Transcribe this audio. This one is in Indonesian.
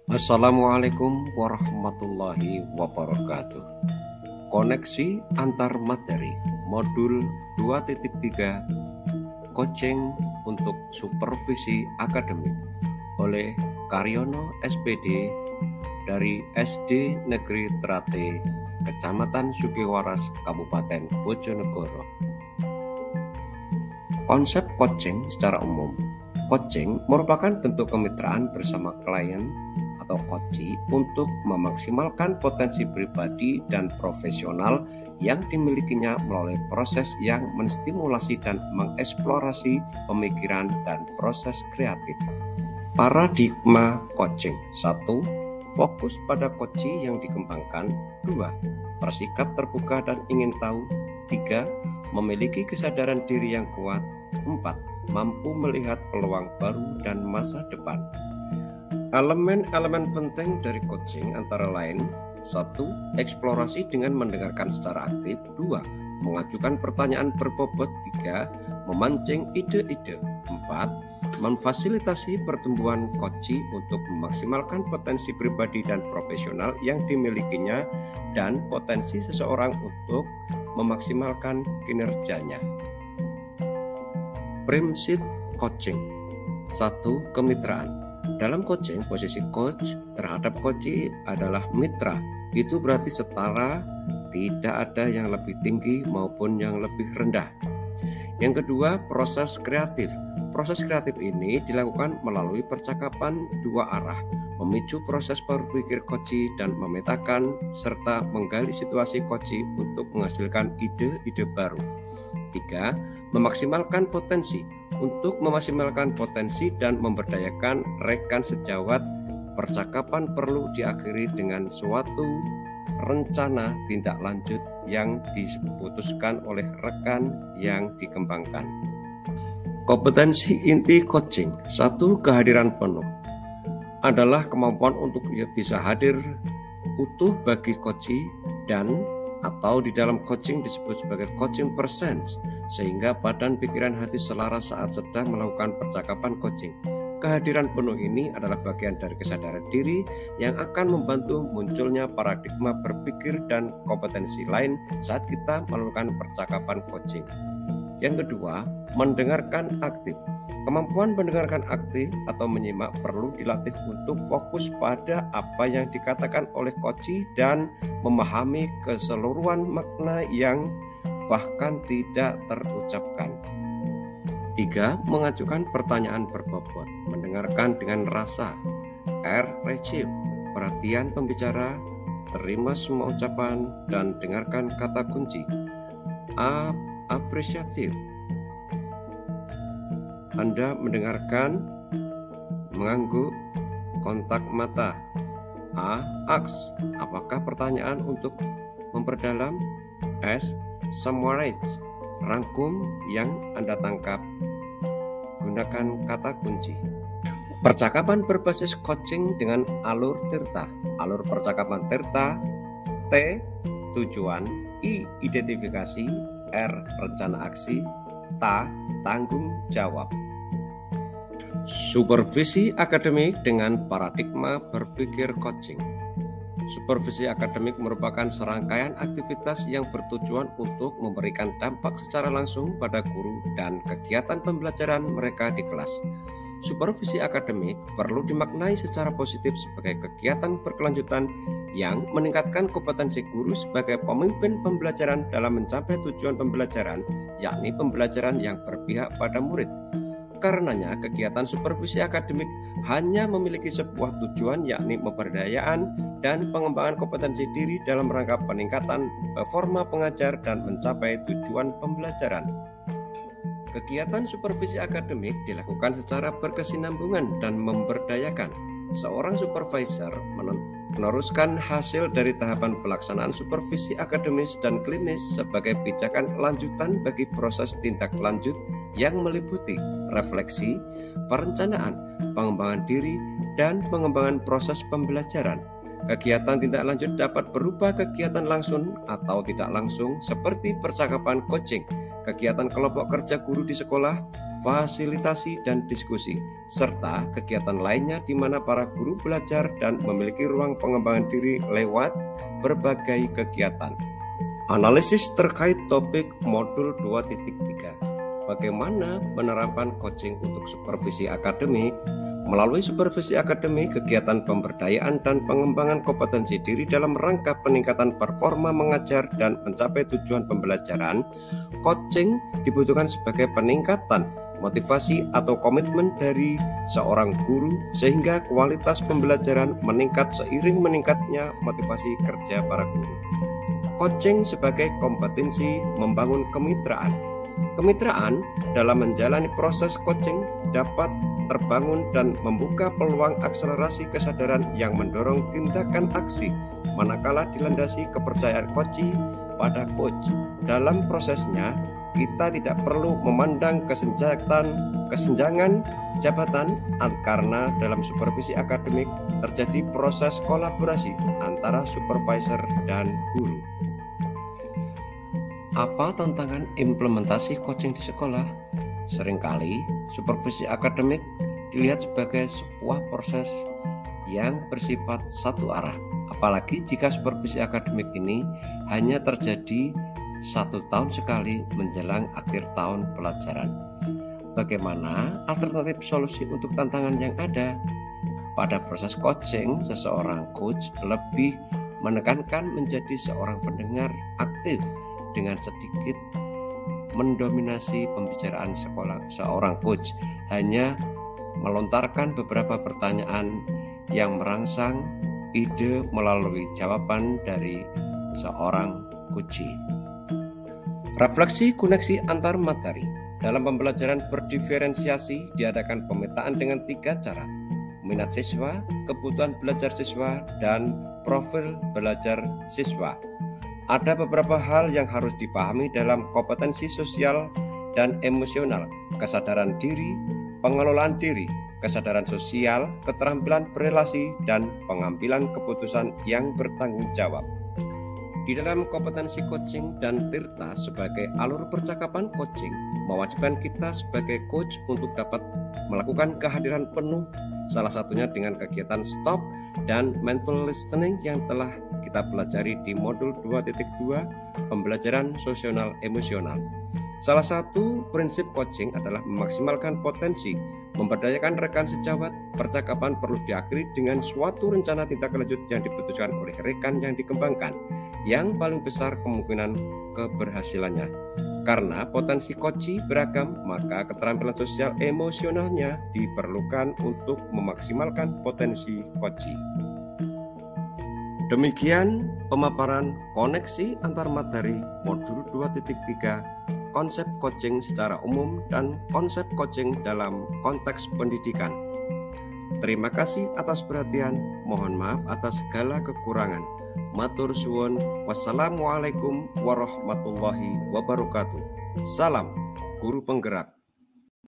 Assalamualaikum warahmatullahi wabarakatuh. Koneksi antar materi modul 2.3 coaching untuk supervisi akademik oleh Karyono SPD dari SD Negeri Trate, Kecamatan Sugiwaras, Kabupaten Bojonegoro. Konsep coaching secara umum. Coaching merupakan bentuk kemitraan bersama klien atau coachee untuk memaksimalkan potensi pribadi dan profesional yang dimilikinya melalui proses yang menstimulasi dan mengeksplorasi pemikiran dan proses kreatif. Paradigma coaching. 1. Fokus pada coachee yang dikembangkan. 2. Bersikap terbuka dan ingin tahu. 3. Memiliki kesadaran diri yang kuat. 4. Mampu melihat peluang baru dan masa depan. Elemen-elemen penting dari coaching antara lain: 1. Eksplorasi dengan mendengarkan secara aktif. 2. Mengajukan pertanyaan berbobot. 3. Memancing ide-ide. 4. Memfasilitasi pertumbuhan coachee untuk memaksimalkan potensi pribadi dan profesional yang dimilikinya dan potensi seseorang untuk memaksimalkan kinerjanya. Prinsip coaching. 1. Kemitraan. Dalam coaching, posisi coach terhadap coachee adalah mitra. Itu berarti setara, tidak ada yang lebih tinggi maupun yang lebih rendah. Yang kedua, proses kreatif. Proses kreatif ini dilakukan melalui percakapan dua arah, memicu proses berpikir coachee dan memetakan serta menggali situasi coachee untuk menghasilkan ide-ide baru. 3. Memaksimalkan potensi. Untuk memaksimalkan potensi dan memberdayakan rekan sejawat, percakapan perlu diakhiri dengan suatu rencana tindak lanjut yang diputuskan oleh rekan yang dikembangkan. Kompetensi inti coaching. 1. Kehadiran penuh adalah kemampuan untuk bisa hadir utuh bagi coachee dan atau di dalam coaching disebut sebagai coaching presence, sehingga badan, pikiran, hati selaras saat sedang melakukan percakapan coaching. Kehadiran penuh ini adalah bagian dari kesadaran diri yang akan membantu munculnya paradigma berpikir dan kompetensi lain saat kita melakukan percakapan coaching. Yang kedua, mendengarkan aktif. Kemampuan mendengarkan aktif atau menyimak perlu dilatih untuk fokus pada apa yang dikatakan oleh coachee dan memahami keseluruhan makna yang bahkan tidak terucapkan. 3. Mengajukan pertanyaan berbobot. Mendengarkan dengan rasa. R. Receive. Perhatian pembicara, terima semua ucapan dan dengarkan kata kunci. A. Apresiatif. Anda mendengarkan, mengangguk, kontak mata. A. Aks. Apakah pertanyaan untuk memperdalam? S. Summarize. Rangkum yang Anda tangkap. Gunakan kata kunci. Percakapan berbasis coaching dengan alur Tirta. Alur percakapan Tirta. T. Tujuan. I. Identifikasi. R. Rencana aksi. T. Tanggung jawab. Supervisi akademik dengan paradigma berpikir coaching. Supervisi akademik merupakan serangkaian aktivitas yang bertujuan untuk memberikan dampak secara langsung pada guru dan kegiatan pembelajaran mereka di kelas. Supervisi akademik perlu dimaknai secara positif sebagai kegiatan berkelanjutan yang meningkatkan kompetensi guru sebagai pemimpin pembelajaran dalam mencapai tujuan pembelajaran, yakni pembelajaran yang berpihak pada murid. Karenanya, kegiatan supervisi akademik hanya memiliki sebuah tujuan, yakni pemberdayaan dan pengembangan kompetensi diri dalam rangka peningkatan performa pengajar dan mencapai tujuan pembelajaran. Kegiatan supervisi akademik dilakukan secara berkesinambungan dan memberdayakan. Seorang supervisor meneruskan hasil dari tahapan pelaksanaan supervisi akademis dan klinis sebagai pijakan lanjutan bagi proses tindak lanjut yang meliputi refleksi, perencanaan, pengembangan diri, dan pengembangan proses pembelajaran. Kegiatan tindak lanjut dapat berupa kegiatan langsung atau tidak langsung seperti percakapan coaching, kegiatan kelompok kerja guru di sekolah, fasilitasi dan diskusi, serta kegiatan lainnya di mana para guru belajar dan memiliki ruang pengembangan diri lewat berbagai kegiatan. Analisis terkait topik modul 2.3. Bagaimana penerapan coaching untuk supervisi akademik? Melalui supervisi akademik, kegiatan pemberdayaan dan pengembangan kompetensi diri dalam rangka peningkatan performa mengajar dan mencapai tujuan pembelajaran, coaching dibutuhkan sebagai peningkatan motivasi atau komitmen dari seorang guru sehingga kualitas pembelajaran meningkat seiring meningkatnya motivasi kerja para guru. Coaching sebagai kompetensi membangun kemitraan. Kemitraan dalam menjalani proses coaching dapat terbangun dan membuka peluang akselerasi kesadaran yang mendorong tindakan aksi manakala dilandasi kepercayaan coach pada coach. Dalam prosesnya, kita tidak perlu memandang kesenjangan jabatan karena dalam supervisi akademik terjadi proses kolaborasi antara supervisor dan guru. Apa tantangan implementasi coaching di sekolah? Seringkali supervisi akademik dilihat sebagai sebuah proses yang bersifat satu arah, apalagi jika supervisi akademik ini hanya terjadi 1 tahun sekali menjelang akhir tahun pelajaran. Bagaimana alternatif solusi untuk tantangan yang ada? Pada proses coaching, seseorang coach lebih menekankan menjadi seorang pendengar aktif dengan sedikit mendominasi pembicaraan seorang coach, hanya melontarkan beberapa pertanyaan yang merangsang ide melalui jawaban dari seorang coach. Refleksi koneksi antar materi. Dalam pembelajaran berdiferensiasi diadakan pemetaan dengan 3 cara: minat siswa, kebutuhan belajar siswa, dan profil belajar siswa. Ada beberapa hal yang harus dipahami dalam kompetensi sosial dan emosional, kesadaran diri, pengelolaan diri, kesadaran sosial, keterampilan berelasi, dan pengambilan keputusan yang bertanggung jawab. Di dalam kompetensi coaching dan Tirta sebagai alur percakapan coaching, mewajibkan kita sebagai coach untuk dapat melakukan kehadiran penuh, salah satunya dengan kegiatan stop dan mental listening yang telah kita pelajari di modul 2.2 pembelajaran sosial emosional. Salah satu prinsip coaching adalah memaksimalkan potensi, memberdayakan rekan sejawat. Percakapan perlu diakhiri dengan suatu rencana tindak lanjut yang diputuskan oleh rekan yang dikembangkan, yang paling besar kemungkinan keberhasilannya. Karena potensi coach beragam, maka keterampilan sosial emosionalnya diperlukan untuk memaksimalkan potensi coach. Demikian pemaparan koneksi antar materi modul 2.3, konsep coaching secara umum dan konsep coaching dalam konteks pendidikan. Terima kasih atas perhatian, mohon maaf atas segala kekurangan. Matur suwun, wassalamualaikum warahmatullahi wabarakatuh. Salam Guru Penggerak.